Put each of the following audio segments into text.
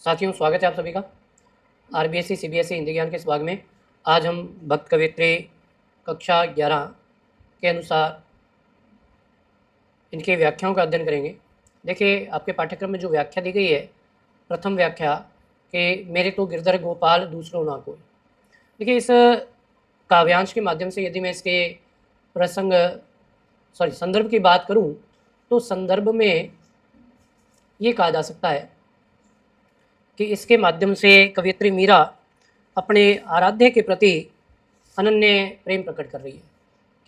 साथियों, स्वागत है आप सभी का आरबीएससी सीबीएसई हिंदी ज्ञान के इस भाग में। आज हम भक्त कवियत्री कक्षा 11 के अनुसार इनके व्याख्याओं का अध्ययन करेंगे। देखिए, आपके पाठ्यक्रम में जो व्याख्या दी गई है, प्रथम व्याख्या कि मेरे तो गिरधर गोपाल दूसरों ना कोई। देखिए, इस काव्यांश के माध्यम से यदि मैं इसके संदर्भ की बात करूं, तो संदर्भ में ये कहा जा सकता है कि इसके माध्यम से कवियत्री मीरा अपने आराध्य के प्रति अनन्य प्रेम प्रकट कर रही है।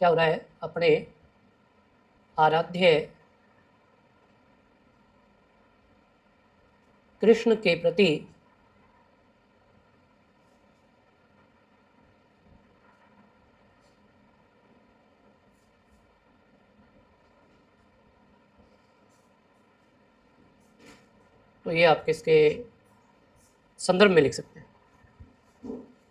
क्या हो रहा है? अपने आराध्य कृष्ण के प्रति तो ये आप इसके संदर्भ में लिख सकते हैं।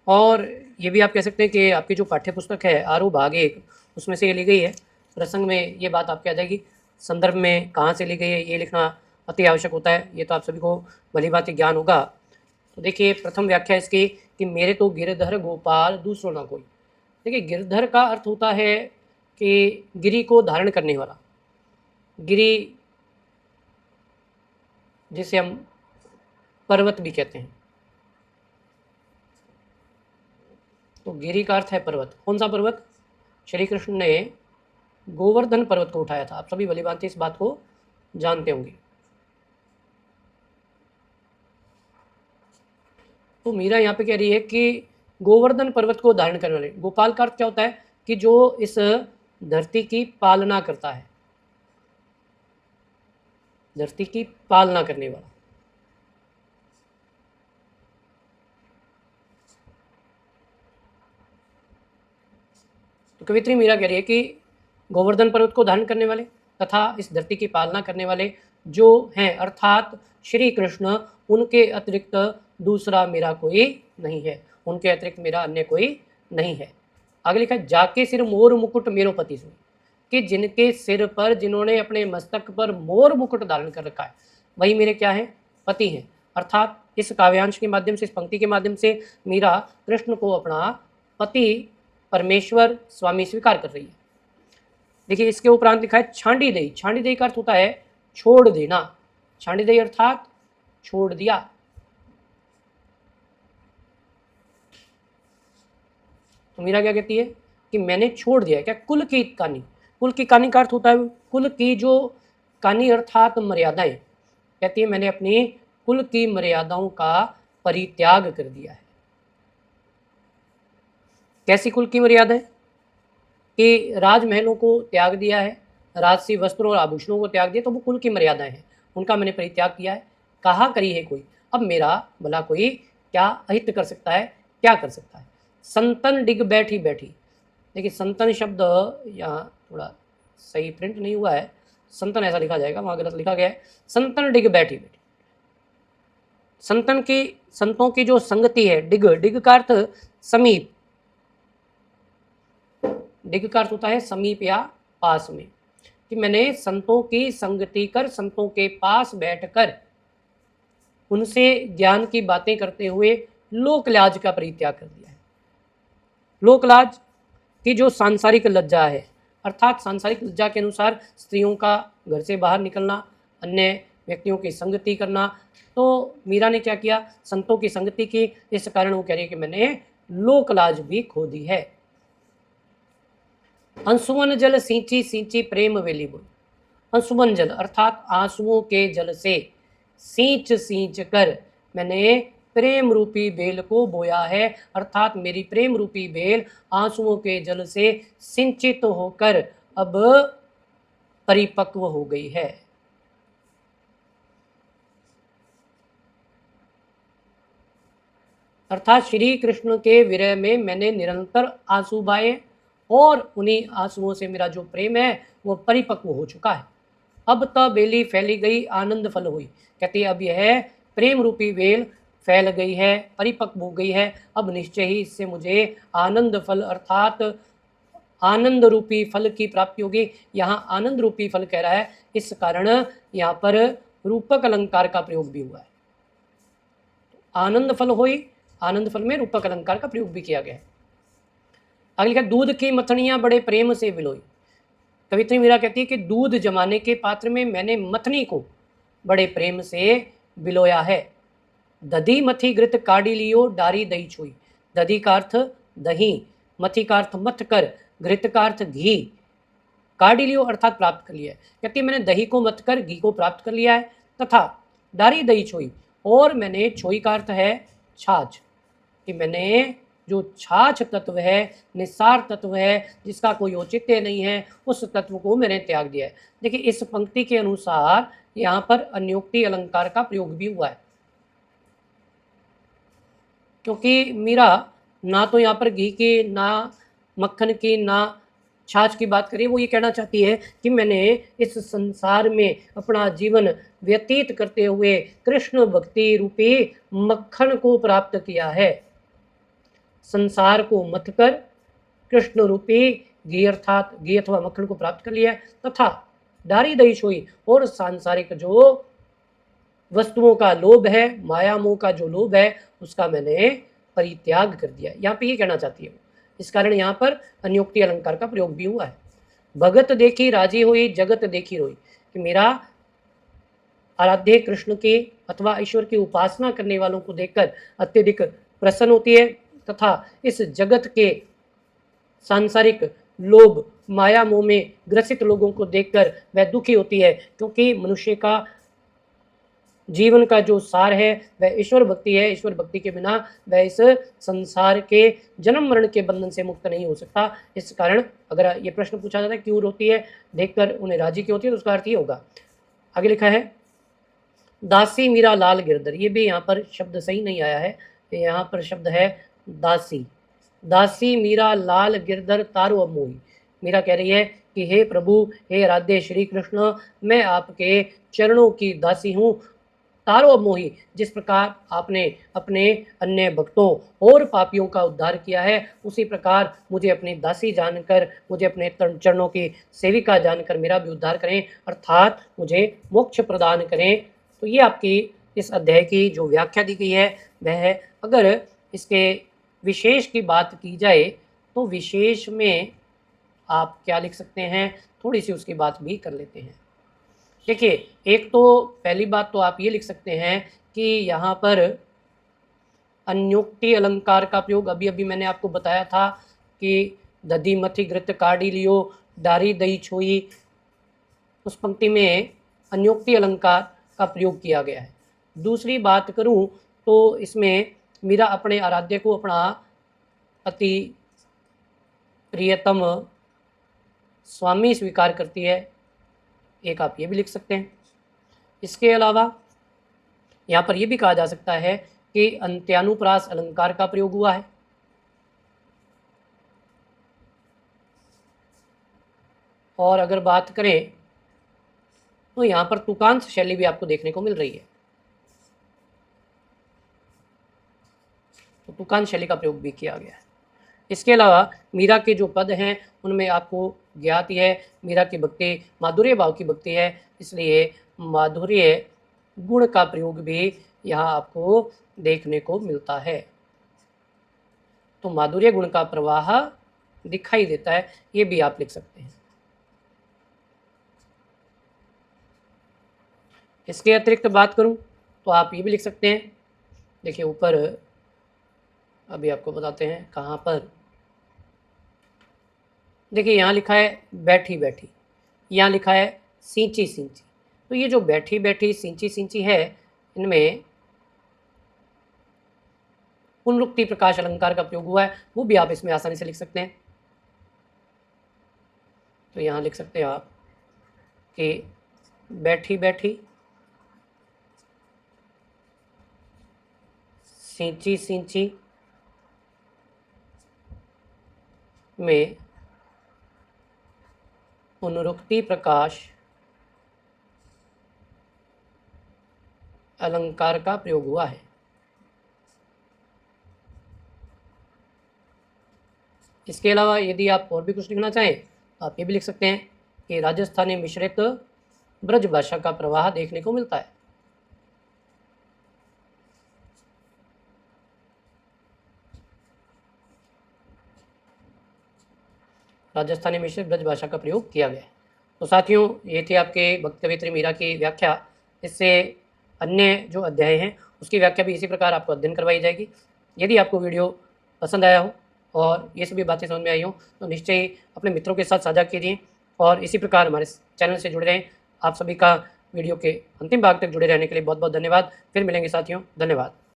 और ये भी आप कह सकते हैं कि आपकी जो पाठ्य पुस्तक है आरोह भाग 1 उसमें से ये ली गई है। प्रसंग में ये बात आपके आ जाएगी, संदर्भ में कहाँ से ली गई है ये लिखना अति आवश्यक होता है। ये तो आप सभी को भली भांति ज्ञान होगा। तो देखिए, प्रथम व्याख्या इसकी कि मेरे तो गिरधर गोपाल दूसरों ना कोई। देखिए, गिरधर का अर्थ होता है कि गिरि को धारण करने वाला। गिरि जिसे हम पर्वत भी कहते हैं, तो गिरि का अर्थ है पर्वत। कौन सा पर्वत? श्री कृष्ण ने गोवर्धन पर्वत को उठाया था। आप सभी भली भांति इस बात को जानते होंगे। तो मीरा यहाँ पे कह रही है कि गोवर्धन पर्वत को धारण करने वाले। गोपाल का अर्थ क्या होता है? कि जो इस धरती की पालना करता है, धरती की पालना करने वाला। तो कवित्री मीरा कह रही है कि गोवर्धन पर्वत को धारण करने वाले तथा इस धरती की पालना करने वाले जो हैं, अर्थात श्री कृष्ण, उनके अतिरिक्त दूसरा मेरा कोई नहीं है। उनके अतिरिक्त मेरा अन्य कोई नहीं है। आगे लिखा है, जाके सिर मोर मुकुट मेरो पति सुन, कि जिनके सिर पर, जिन्होंने अपने मस्तक पर मोर मुकुट धारण कर रखा है, वही मेरे क्या है? पति हैं। अर्थात इस काव्यांश के माध्यम से, इस पंक्ति के माध्यम से मीरा कृष्ण को अपना पति, परमेश्वर, स्वामी स्वीकार कर रही है। देखिए, इसके उपरांत लिखा है छांडी दई। छांडी दई का अर्थ होता है छोड़ देना। छांडी दई अर्थात छोड़ दिया। तो मीरा क्या कहती है कि मैंने छोड़ दिया। क्या? कुल की कानी। कुल की कानी का अर्थ होता है कुल की जो कानी अर्थात मर्यादाएं। कहती है मैंने अपनी कुल की मर्यादाओं का परित्याग कर दिया है। कैसी कुल की मर्यादाएं? कि राजमहलों को त्याग दिया है, राजसी वस्त्रों और आभूषणों को त्याग दिया, तो वो कुल की मर्यादाएं हैं, उनका मैंने परित्याग किया है। कहा करी है कोई, अब मेरा भला कोई क्या अहित कर सकता है? क्या कर सकता है? संतन डिग बैठी बैठी। देखिए, संतन शब्द यहाँ थोड़ा सही प्रिंट नहीं हुआ है, संतन ऐसा लिखा जाएगा, वहाँ गलत लिखा गया है। संतन डिग बैठी बैठी। संतन की, संतों की जो संगति है, डिग, डिग का अर्थ समीप। डिग का अर्थ होता है समीप या पास में। कि मैंने संतों की संगति कर, संतों के पास बैठकर उनसे ज्ञान की बातें करते हुए लोकलाज का परित्याग कर दिया है। लोकलाज की जो सांसारिक लज्जा है, अर्थात सांसारिक लज्जा के अनुसार स्त्रियों का घर से बाहर निकलना, अन्य व्यक्तियों की संगति करना, तो मीरा ने क्या किया? संतों की संगति की। इस कारण वो कह रही है कि मैंने लोकलाज भी खो दी है। अंशुमन जल सींची सींची प्रेम वेली बोल। अंशुमन जल अर्थात आंसुओं के जल से सींच सींच कर मैंने प्रेम रूपी बेल को बोया है। अर्थात मेरी प्रेम रूपी बेल आंसुओं के जल से सिंचित होकर अब परिपक्व हो गई है। अर्थात श्री कृष्ण के विरह में मैंने निरंतर आंसू बहाए और उन्हीं आंसुओं से मेरा जो प्रेम है वो परिपक्व हो चुका है। अब तो बेली फैली गई आनंद फल हुई। कहती है अब यह प्रेम रूपी बेल फैल गई है, परिपक्व हो गई है। अब निश्चय ही इससे मुझे आनंद फल अर्थात आनंद रूपी फल की प्राप्ति होगी। यहाँ आनंद रूपी फल कह रहा है, इस कारण यहाँ पर रूपक अलंकार का प्रयोग भी हुआ है। आनंद फल होई, आनंद फल में रूपक अलंकार का प्रयोग भी किया गया है। आगे लिखा दूध की मथनियाँ बड़े प्रेम से बिलोई। कवित्री मीरा कहती है कि दूध जमाने के पात्र में मैंने मथनी को बड़े प्रेम से बिलोया है। दधी मथी घृत काढ़ी लियो डारी दही छुई। दधी का अर्थ दही, मथी का अर्थ मथ कर, घृत का अर्थ घी, काढ़ी लियो अर्थात प्राप्त कर लिया है। कहती है मैंने दही को मथ कर घी को प्राप्त कर लिया है, तथा डारी दही छोई, और मैंने छोई का अर्थ है छाछ, कि मैंने जो छाछ तत्व है, निस्सार तत्व है, जिसका कोई औचित्य नहीं है, उस तत्व को मैंने त्याग दिया है। देखिए इस पंक्ति के अनुसार यहाँ पर अन्योक्ति अलंकार का प्रयोग भी हुआ है, क्योंकि मीरा ना तो यहाँ पर घी की, ना मक्खन की, ना छाछ की बात करिए, वो ये कहना चाहती है कि मैंने इस संसार में अपना जीवन व्यतीत करते हुए कृष्ण भक्ति रूपी मक्खन को प्राप्त किया है। संसार को मथ कर कृष्ण रूपी घी अर्थात घी अथवा मक्खन को प्राप्त कर लिया है, तथा डारी दही छोई, और सांसारिक जो वस्तुओं का लोभ है, माया मोह का जो लोभ है, उसका मैंने परित्याग कर दिया। यहाँ पे ये कहना चाहती है, इस कारण यहाँ पर अन्योक्ति अलंकार का प्रयोग भी हुआ है। भगत देखी राजी हुई, जगत देखी रोई, कि मेरा आराध्य कृष्ण की अथवा ईश्वर की उपासना करने वालों को देखकर अत्यधिक प्रसन्न होती है, तथा इस जगत के सांसारिक लोभ माया मोह में ग्रसित लोगों को देखकर वह दुखी होती है, क्योंकि मनुष्य का जीवन का जो सार है वह ईश्वर भक्ति है। ईश्वर भक्ति के बिना वह इस संसार के जन्म मरण के बंधन से मुक्त नहीं हो सकता। इस कारण अगर ये प्रश्न पूछा जाता है क्यों रोती है, देखकर उन्हें राजी क्यों होती है, तो उसका अर्थ ये होगा। आगे लिखा है दासी मीरा लाल गिरधर, ये भी यहाँ पर शब्द सही नहीं आया है, यहाँ पर शब्द है दासी। दासी मीरा लाल गिरधर तारो अब मोही। मीरा कह रही है कि हे प्रभु, हे राधे श्री कृष्ण, मैं आपके चरणों की दासी हूँ, तारो अब मोही। जिस प्रकार आपने अपने अन्य भक्तों और पापियों का उद्धार किया है, उसी प्रकार मुझे अपनी दासी जानकर, मुझे अपने चरणों की सेविका जानकर मेरा भी उद्धार करें, अर्थात मुझे मोक्ष प्रदान करें। तो ये आपकी इस अध्याय की जो व्याख्या दी गई है वह है। अगर इसके विशेष की बात की जाए तो विशेष में आप क्या लिख सकते हैं, थोड़ी सी उसकी बात भी कर लेते हैं। देखिए एक तो पहली बात तो आप ये लिख सकते हैं कि यहाँ पर अन्योक्ति अलंकार का प्रयोग अभी अभी मैंने आपको बताया था कि दधी मथी घृत काढ़ी लियो डारी दही छोई, उस पंक्ति में अन्योक्ति अलंकार का प्रयोग किया गया है। दूसरी बात करूं तो इसमें मीरा अपने आराध्य को अपना अति प्रियतम स्वामी स्वीकार करती है, एक आप ये भी लिख सकते हैं। इसके अलावा यहाँ पर यह भी कहा जा सकता है कि अंत्यानुप्रास अलंकार का प्रयोग हुआ है। और अगर बात करें तो यहाँ पर तुकांश शैली भी आपको देखने को मिल रही है, तो तुकांश शैली का प्रयोग भी किया गया है। इसके अलावा मीरा के जो पद हैं उनमें आपको ज्ञात है मीरा की भक्ति माधुर्य भाव की भक्ति है, इसलिए माधुर्य गुण का प्रयोग भी यहाँ आपको देखने को मिलता है। तो माधुर्य गुण का प्रवाह दिखाई देता है, ये भी आप लिख सकते हैं। इसके अतिरिक्त बात करूं तो आप ये भी लिख सकते हैं। देखिए ऊपर अभी आपको बताते हैं कहाँ पर। देखिए यहाँ लिखा है बैठी बैठी, यहाँ लिखा है सींची सींची। तो ये जो बैठी बैठी सींची सींची है, इनमें पुनरुक्ति प्रकाश अलंकार का प्रयोग हुआ है, वो भी आप इसमें आसानी से लिख सकते हैं। तो यहाँ लिख सकते हैं आप कि बैठी बैठी सींची सींची में पुनरुक्ति प्रकाश अलंकार का प्रयोग हुआ है। इसके अलावा यदि आप और भी कुछ लिखना चाहें तो आप ये भी लिख सकते हैं कि राजस्थानी मिश्रित ब्रज भाषा का प्रवाह देखने को मिलता है। राजस्थानी मिश्रित ब्रज भाषा का प्रयोग किया गया है। तो साथियों, ये थी आपके भक्त कवियत्री मीरा की व्याख्या। इससे अन्य जो अध्याय हैं उसकी व्याख्या भी इसी प्रकार आपको अध्ययन करवाई जाएगी। यदि आपको वीडियो पसंद आया हो और ये सभी बातें समझ में आई हो तो निश्चय ही अपने मित्रों के साथ साझा कीजिए और इसी प्रकार हमारे चैनल से जुड़े रहें। आप सभी का वीडियो के अंतिम भाग तक जुड़े रहने के लिए बहुत बहुत धन्यवाद। फिर मिलेंगे साथियों, धन्यवाद।